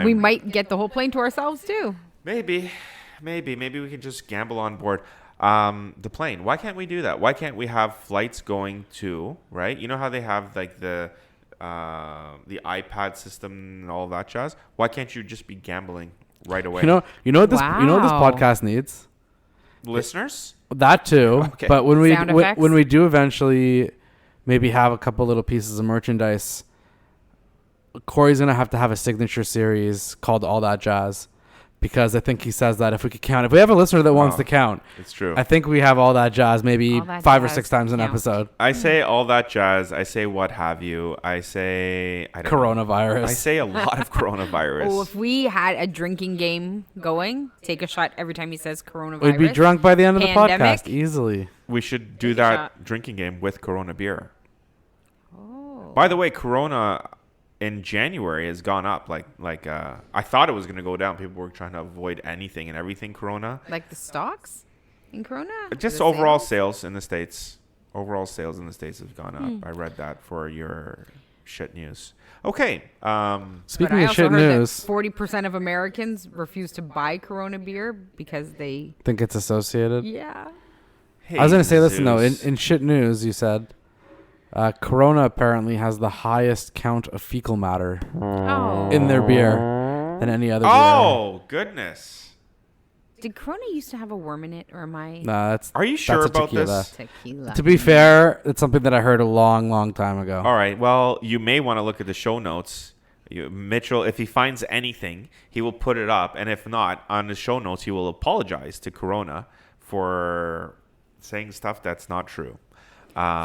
We might get the whole plane to ourselves, too. Maybe we can just gamble on board. The plane. Why can't we do that? Why can't we have flights going to, right? You know how they have like the iPad system and all that jazz? Why can't you just be gambling right away? You know what this Wow. podcast needs? Listeners? That too. Okay. But when we Sound effects? when we do eventually maybe have a couple little pieces of merchandise, Corey's gonna have to have a signature series called All That Jazz, because I think he says that if we have a listener that wants to count, It's true. I think we have All That Jazz maybe All That 5 or Jazz 6 times an count. episode. I say all that jazz. I say what have you. I say I don't know. Coronavirus. I say a lot of coronavirus. Oh, if we had a drinking game going, take a shot every time he says coronavirus. We'd be drunk by the end of the Pandemic. podcast easily. We should do Take a that shot. drinking game with Corona beer. Oh. By the way, Corona in January has gone up. I thought it was going to go down. People were trying to avoid anything and everything Corona. Like the stocks in Corona? Just The overall sales? sales in the States. Overall sales in the States have gone up. I read that for your shit news. Okay. But Speaking I of also shit heard news, that 40% of Americans refuse to buy Corona beer because they... think it's associated. Yeah. I was going to say, listen, though, Jesus. in shit news, you said Corona apparently has the highest count of fecal matter Oh. in their beer than any other beer. Oh, goodness. Did Corona used to have a worm in it, or am I Nah, that's Are you sure that's a about tequila. this? tequila? To be fair, it's something that I heard a long, long time ago. All right. Well, you may want to look at the show notes. Mitchell, if he finds anything, he will put it up. And if not, on the show notes, he will apologize to Corona for saying stuff that's not true.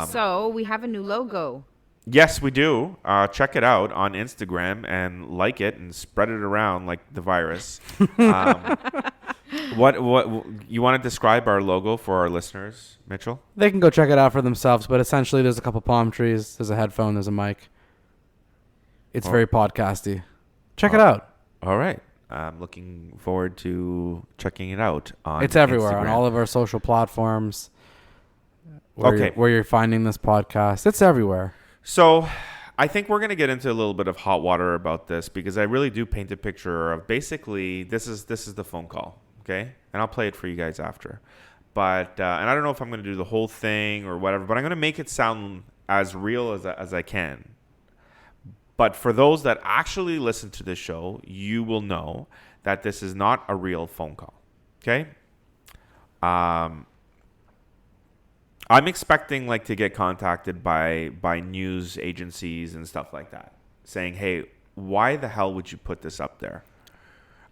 So we have a new logo. Yes, we do. Check it out on Instagram and like it and spread it around like the virus. What you want to describe our logo for our listeners, Mitchell? They can go check it out for themselves, but essentially there's a couple palm trees, there's a headphone, there's a mic. It's very podcasty. Check it out. All right. I'm looking forward to checking it out on It's everywhere on Instagram. all of our social platforms. Okay. Where you're finding this podcast. It's everywhere. So I think we're going to get into a little bit of hot water about this because I really do paint a picture of basically this is the phone call, okay? And I'll play it for you guys after. But and I don't know if I'm going to do the whole thing or whatever, but I'm going to make it sound as real as I can. But for those that actually listen to this show, you will know that this is not a real phone call, okay? I'm expecting to get contacted by news agencies and stuff like that, saying, "Hey, why the hell would you put this up there?"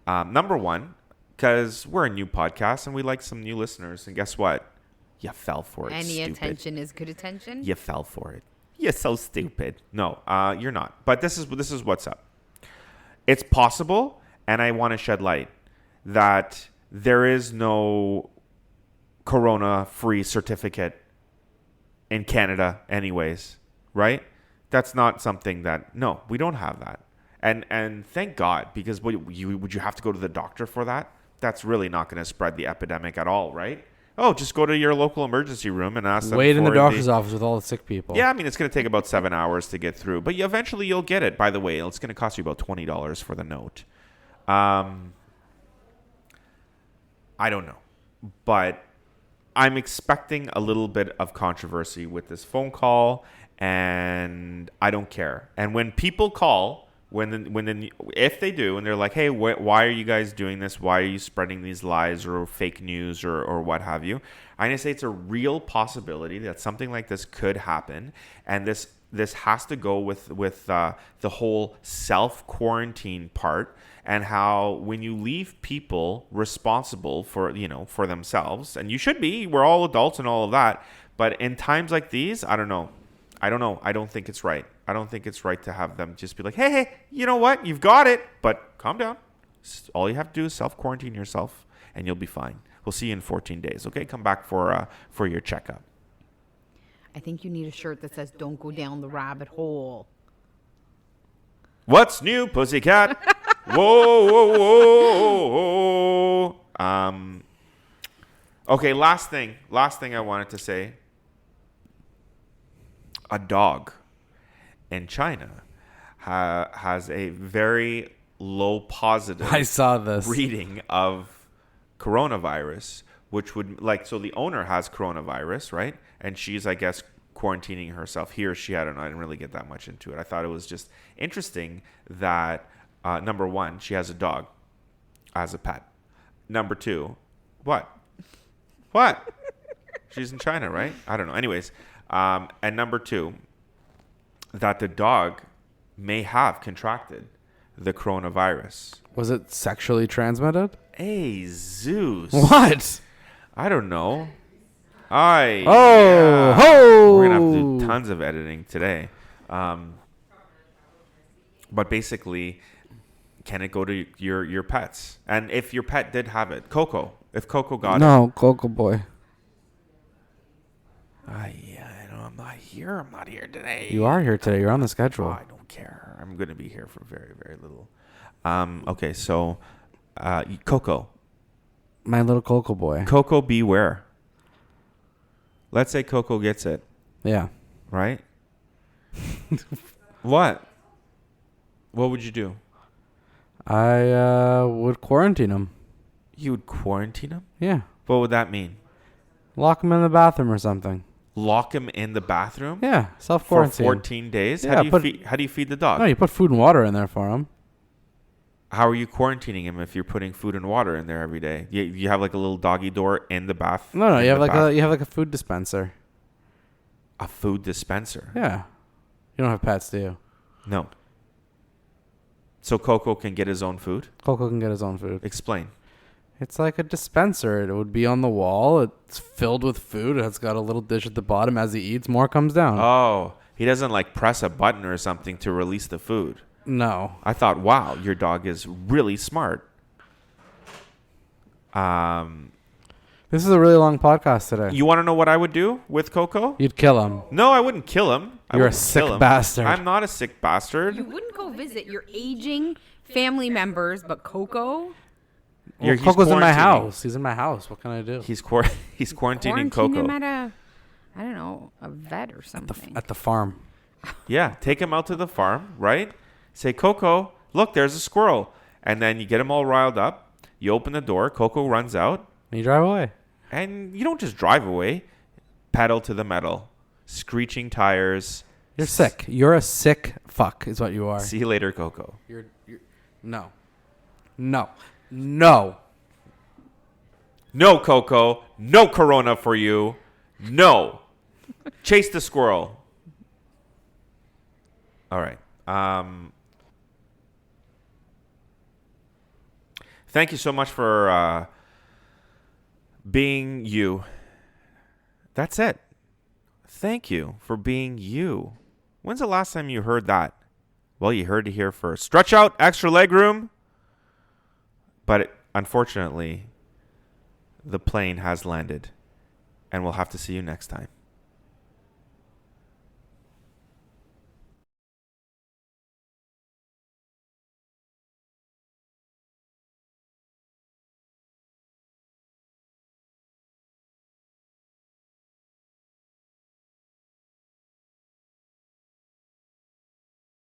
Number one, because we're a new podcast and we like some new listeners, and guess what? You fell for it. Any stupid. attention is good attention. You fell for it. You're so stupid. No, you're not. But this is what's up. It's possible, and I want to shed light that there is no Corona-free certificate in Canada anyways, right? That's not something that, no, we don't have that. And thank God, because would you have to go to the doctor for that? That's really not going to spread the epidemic at all, right? Oh, just go to your local emergency room and ask them. Wait in the for doctor's office with all the sick people. Yeah, I mean, it's going to take about 7 hours to get through, but eventually you'll get it. By the way, it's going to cost you about $20 for the note. I don't know, but I'm expecting a little bit of controversy with this phone call, and I don't care. And when people call, if they do, and they're like, hey, why are you guys doing this? Why are you spreading these lies or fake news or what have you? I'm going to say it's a real possibility that something like this could happen. And this has to go with the whole self-quarantine part, and how when you leave people responsible for themselves, and you should be, we're all adults and all of that. But in times like these, I don't know. I don't think it's right. I don't think it's right to have them just be like, hey, you know what? You've got it, but calm down. All you have to do is self-quarantine yourself, and you'll be fine. We'll see you in 14 days, okay? Come back for your checkup. I think you need a shirt that says, don't go down the rabbit hole. What's new, pussycat? Whoa, whoa, whoa, whoa. Okay, last thing I wanted to say. A dog in China has a very low positive I saw this reading of coronavirus, which would so the owner has coronavirus, right? And she's, I guess, quarantining herself. He or she, I don't know. I didn't really get that much into it. I thought it was just interesting that, number one, she has a dog as a pet. Number two, what? She's in China, right? I don't know. Anyways, and number two, that the dog may have contracted the coronavirus. Was it sexually transmitted? Hey, Zeus. What? I don't know. Ho! We're going to have to do tons of editing today. But basically, can it go to your pets? And if your pet did have it, Coco, if Coco got it. No, Coco boy. I'm not here. I'm not here today. You are here today. You're on the schedule. I don't care. I'm going to be here for very, very little. Okay, so Coco. My little Coco boy. Coco, beware. Let's say Coco gets it. Yeah. Right? What? What would you do? I would quarantine him. You would quarantine him? Yeah. What would that mean? Lock him in the bathroom or something. Lock him in the bathroom? Yeah, self-quarantine. For 14 days? Yeah, how do you feed the dog? No, you put food and water in there for him. How are you quarantining him if you're putting food and water in there every day? You have like a little doggy door in the bath? No, you have like a food dispenser. A food dispenser? Yeah. You don't have pets, do you? No. So Coco can get his own food? Coco can get his own food. Explain. It's like a dispenser. It would be on the wall. It's filled with food. It's got a little dish at the bottom. As he eats, more comes down. Oh, he doesn't like press a button or something to release the food. No. I thought, wow, your dog is really smart. This is a really long podcast today. You want to know what I would do with Coco? You'd kill him. No, I wouldn't kill him. You're a sick bastard. I'm not a sick bastard. You wouldn't go visit your aging family members, but Coco? Well, Coco's in my house. He's in my house. What can I do? He's quarantining Quarantine Coco. him at a vet or something. At the farm. Yeah, take him out to the farm, right? Say, Coco, look, there's a squirrel. And then you get him all riled up. You open the door. Coco runs out. And you drive away. And you don't just drive away. Pedal to the metal. Screeching tires. You're sick. You're a sick fuck is what you are. See you later, Coco. You're No. No. No. No, Coco. No Corona for you. No. Chase the squirrel. All right. Thank you so much for being you. That's it. Thank you for being you. When's the last time you heard that? Well, you heard it here first. Stretch out, extra leg room. But unfortunately, the plane has landed, and we'll have to see you next time.